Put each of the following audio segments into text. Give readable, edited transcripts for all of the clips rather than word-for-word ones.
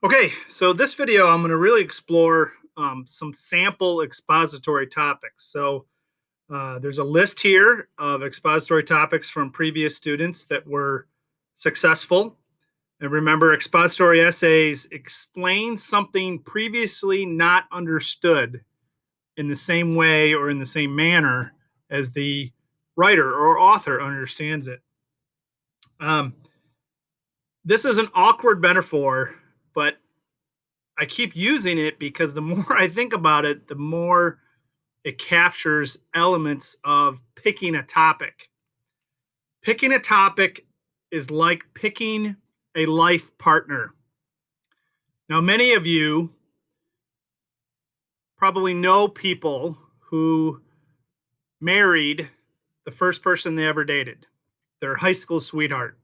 Okay, so this video, I'm going to really explore some sample expository topics. There's a list here of expository topics from previous students that were successful. And remember, expository essays explain something previously not understood in the same way or in the same manner as the writer or author understands it. Um, this is an awkward metaphor, but I keep using it because the more I think about it, the more it captures elements of picking a topic. Picking a topic is like picking a life partner. Now, many of you probably know people who married the first person they ever dated, their high school sweetheart.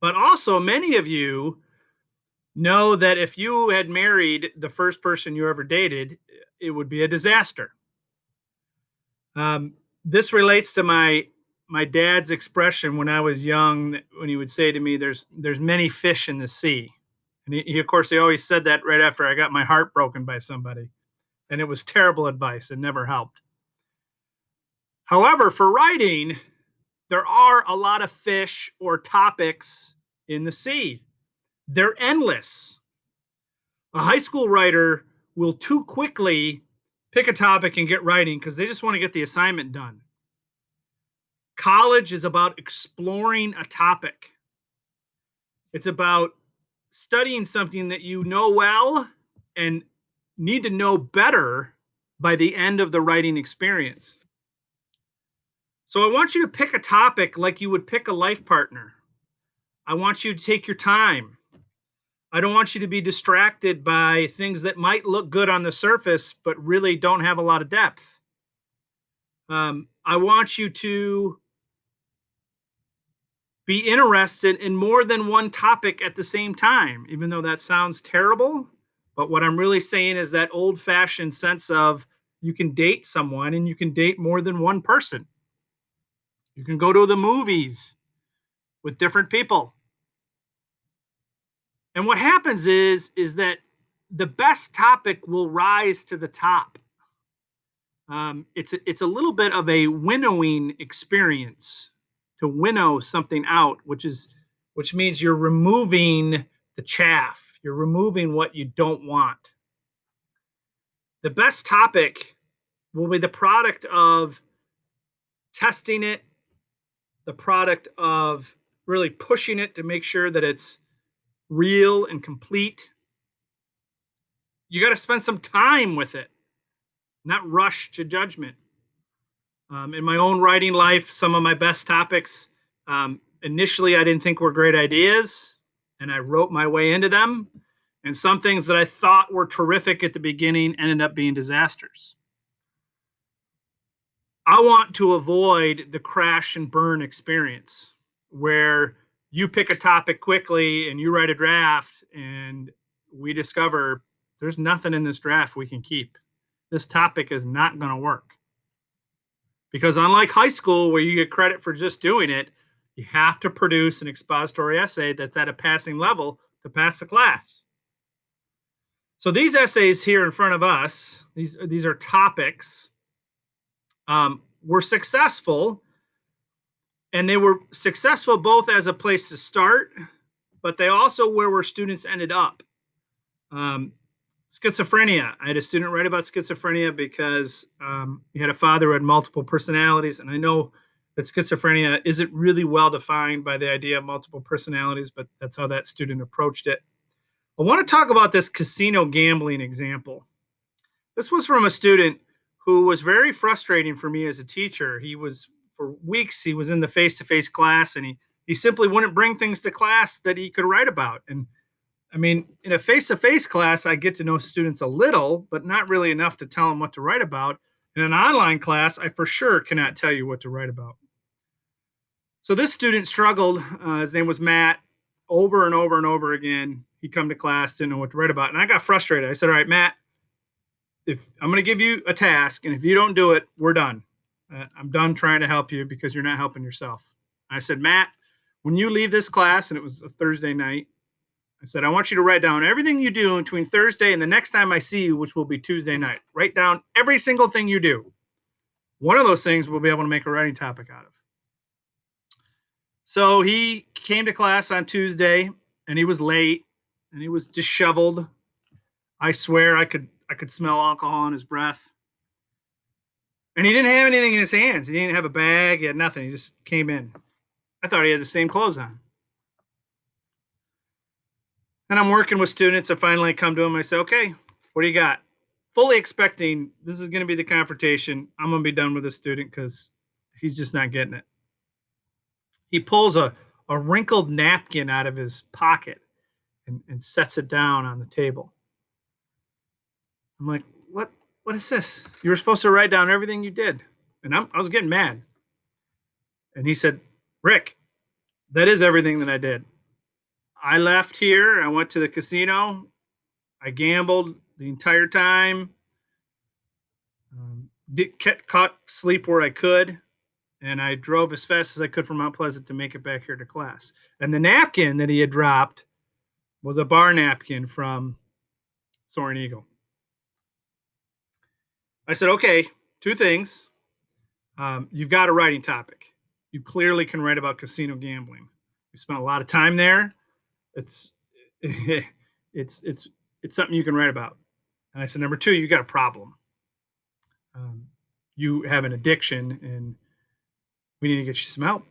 But also, many of you know that if you had married the first person you ever dated, it would be a disaster. This relates to my dad's expression when I was young, when he would say to me, "There's many fish in the sea," and of course he always said that right after I got my heart broken by somebody, and it was terrible advice. It never helped. However, for writing, there are a lot of fish or topics in the sea. They're endless. A high school writer will too quickly pick a topic and get writing because they just want to get the assignment done. College is about exploring a topic. It's about studying something that you know well and need to know better by the end of the writing experience. So I want you to pick a topic like you would pick a life partner. I want you to take your time. I don't want you to be distracted by things that might look good on the surface, but really don't have a lot of depth. I want you to be interested in more than one topic at the same time, even though that sounds terrible. But what I'm really saying is that old fashioned sense of you can date someone and you can date more than one person. You can go to the movies with different people. And what happens is that the best topic will rise to the top. It's a little bit of a winnowing experience to winnow something out, which means you're removing the chaff. You're removing what you don't want. The best topic will be the product of testing it, the product of really pushing it to make sure that it's real and complete. You got to spend some time with it, not rush to judgment. In my own writing life, some of my best topics, initially I didn't think were great ideas, and I wrote my way into them. And some things that I thought were terrific at the beginning ended up being disasters. I want to avoid the crash and burn experience where you pick a topic quickly and you write a draft and we discover there's nothing in this draft we can keep. This topic is not going to work. Because unlike high school, where you get credit for just doing it, you have to produce an expository essay that's at a passing level to pass the class. So these essays here in front of us, these are topics, were successful. And they were successful both as a place to start, but they also were where students ended up. Schizophrenia. I had a student write about schizophrenia because he had a father who had multiple personalities. And I know that schizophrenia isn't really well defined by the idea of multiple personalities, but that's how that student approached it. I want to talk about this casino gambling example. This was from a student who was very frustrating for me as a teacher. For weeks, he was in the face-to-face class, and he simply wouldn't bring things to class that he could write about. And I mean, in a face-to-face class, I get to know students a little, but not really enough to tell them what to write about. In an online class, I for sure cannot tell you what to write about. So this student struggled. His name was Matt. Over and over and over again, he'd come to class, didn't know what to write about. And I got frustrated. I said, all right, Matt, if I'm going to give you a task, and if you don't do it, we're done. I'm done trying to help you because you're not helping yourself. I said, Matt, when you leave this class, and it was a Thursday night, I said, I want you to write down everything you do between Thursday and the next time I see you, which will be Tuesday night. Write down every single thing you do. One of those things we'll be able to make a writing topic out of. So he came to class on Tuesday, and he was late, and he was disheveled. I swear I could smell alcohol in his breath. And he didn't have anything in his hands. He didn't have a bag. He had nothing. He just came in. I thought he had the same clothes on. And I'm working with students. I finally come to him. I say, okay, what do you got? Fully expecting this is going to be the confrontation. I'm going to be done with this student because he's just not getting it. He pulls a wrinkled napkin out of his pocket and sets it down on the table. I'm like, what is this? You were supposed to write down everything you did. And I was getting mad. And he said, Rick, that is everything that I did. I left here. I went to the casino. I gambled the entire time. Caught sleep where I could. And I drove as fast as I could from Mount Pleasant to make it back here to class. And the napkin that he had dropped was a bar napkin from Soaring Eagle. I said, okay, two things. You've got a writing topic. You clearly can write about casino gambling. You spent a lot of time there. It's something you can write about. And I said, number two, you got a problem. You have an addiction, and we need to get you some help.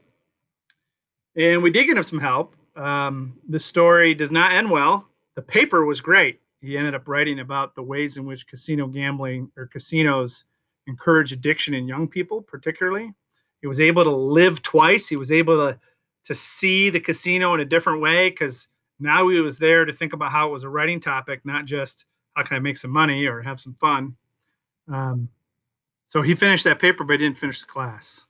And we did get him some help. The story does not end well. The paper was great. He ended up writing about the ways in which casino gambling or casinos encourage addiction in young people, particularly. He was able to live twice. He was able to see the casino in a different way because now he was there to think about how it was a writing topic, not just how can I make some money or have some fun. So he finished that paper, but he didn't finish the class.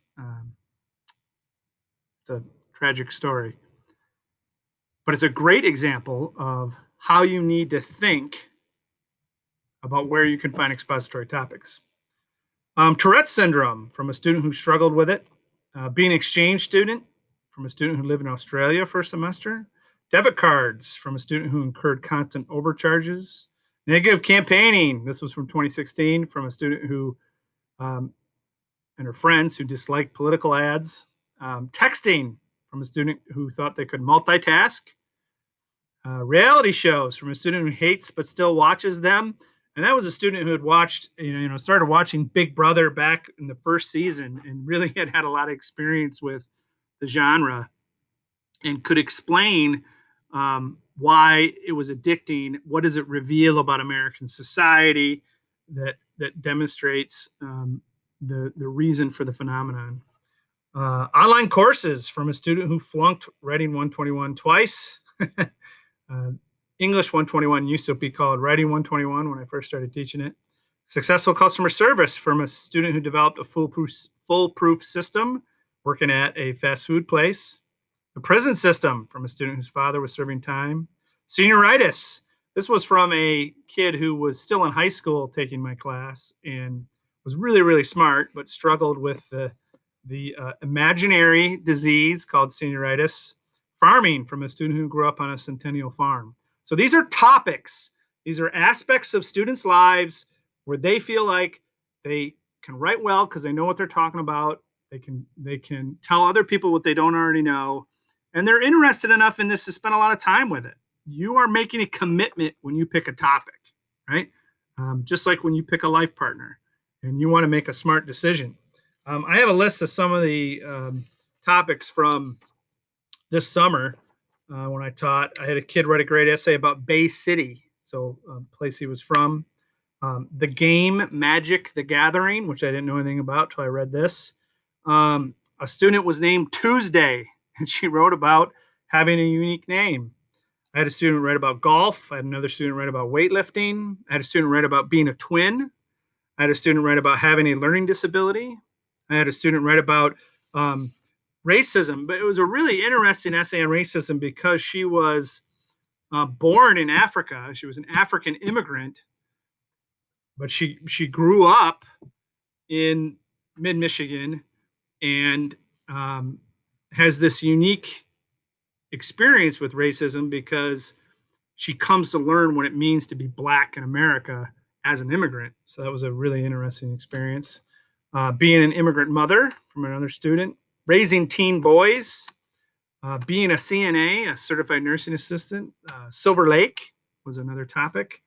It's a tragic story. But it's a great example of how you need to think about where you can find expository topics. Tourette's syndrome from a student who struggled with it. Being an exchange student from a student who lived in Australia for a semester. Debit cards from a student who incurred constant overcharges. Negative campaigning. This was from 2016 from a student who and her friends who disliked political ads. Texting from a student who thought they could multitask. Reality shows from a student who hates but still watches them. And that was a student who had watched, started watching Big Brother back in the first season and really had a lot of experience with the genre and could explain why it was addicting. What does it reveal about American society that demonstrates the reason for the phenomenon? Online courses from a student who flunked Writing 121 twice. English 121 used to be called Writing 121 when I first started teaching it. Successful customer service from a student who developed a foolproof system working at a fast food place. The prison system from a student whose father was serving time. Senioritis. This was from a kid who was still in high school taking my class and was really, really smart, but struggled with the imaginary disease called senioritis. Farming from a student who grew up on a centennial farm. So these are topics. These are aspects of students' lives where they feel like they can write well because they know what they're talking about. They can tell other people what they don't already know. And they're interested enough in this to spend a lot of time with it. You are making a commitment when you pick a topic, right? Just like when you pick a life partner and you want to make a smart decision. I have a list of some of the topics from this summer when I taught. I had a kid write a great essay about Bay City, so place he was from. The game Magic the Gathering, which I didn't know anything about till I read this. A student was named Tuesday, and she wrote about having a unique name. I had a student write about golf. I had another student write about weightlifting. I had a student write about being a twin. I had a student write about having a learning disability. I had a student write about racism, but it was a really interesting essay on racism because she was born in Africa. She was an African immigrant, but she grew up in mid-Michigan and has this unique experience with racism because she comes to learn what it means to be Black in America as an immigrant. So that was a really interesting experience. Being an immigrant mother from another student, raising teen boys, being a CNA, a certified nursing assistant. Silver Lake was another topic.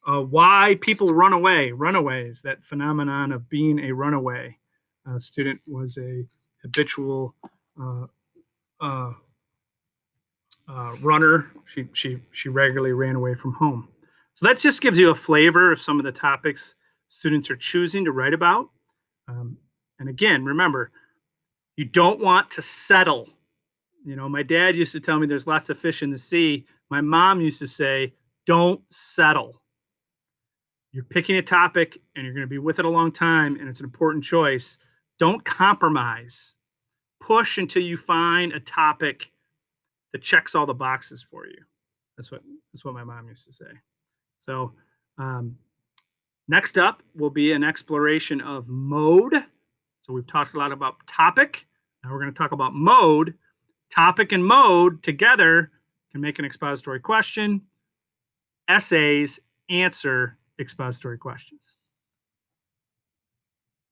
Why people run away, runaways, that phenomenon of being a runaway. Student was a habitual runner. She regularly ran away from home. So that just gives you a flavor of some of the topics students are choosing to write about. And again, remember, you don't want to settle. My dad used to tell me there's lots of fish in the sea. My mom used to say, don't settle. You're picking a topic and you're going to be with it a long time, and it's an important choice. Don't compromise. Push until you find a topic that checks all the boxes for you. That's what my mom used to say. So next up will be an exploration of mode. So we've talked a lot about topic. Now we're going to talk about mode. Topic and mode together can make an expository question. Essays answer expository questions.